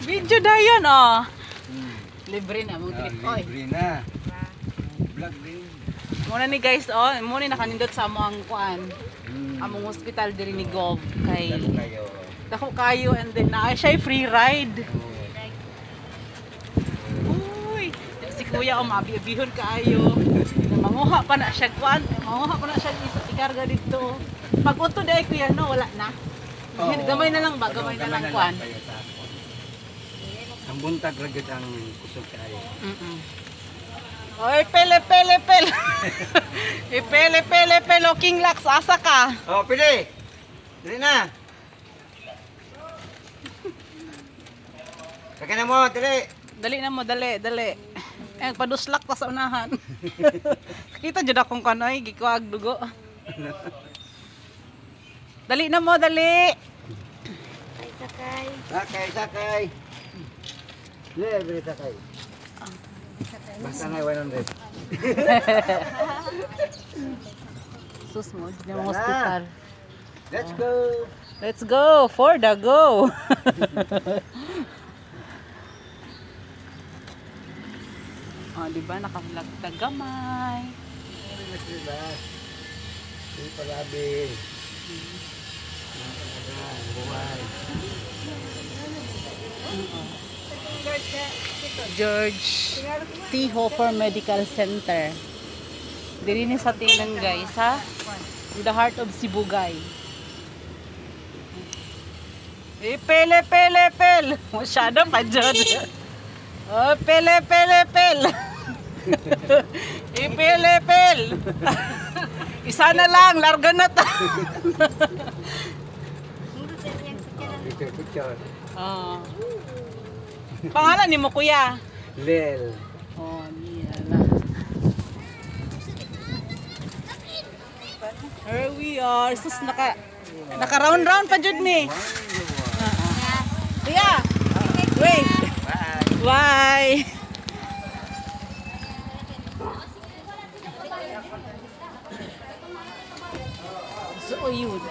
Video na yun, oh. Libre na, mong trip. Oy. Libre na. Vlog din. Muna ni guys, oh. Muna nakanindot sa among kuan. Among hospital diri ni Gov. Kay Kayo. dako kayo and then na siya free ride. Uy, si kuya mabi-bihon kaayo. Manguha pa na siya kuan. Manguha pa na siya ikarga dito. Pag uto dai kuya no, wala na. Gamay na lang ba? Gamay na lang kuan. Ang buntag ragid ang kusog kayo. Oy, pele. Pele, King Lax, asa ka? Oh, pili. Dili na. Saka na mo, dili. Dali na mo, dali. Eh, paduslak pa sa unahan. Kita jud akong kanoy, gikuag dugo. Dali na mo, dali. Sakay. Libre sakay. Basta na 100. Sus mo, di na hospital. Let's go. Let's go, for the go. Oh, di ba naka-vlog tagamay. Hindi pag-abi. George T. Hopper Medical Center. Diri ni sa tingnan guys, ha? In the heart of Sibugay. Eh, pele. Masyado pa dyan. Oh, pele. Eh, pele. Isa na lang, larga na ta. Picture. Oh. Pangalan ni mo kuya? Lel. Oh, niyala. Here we are. Sus, naka-round pa jud ni. Kuya! Wait! Bye! So, yun.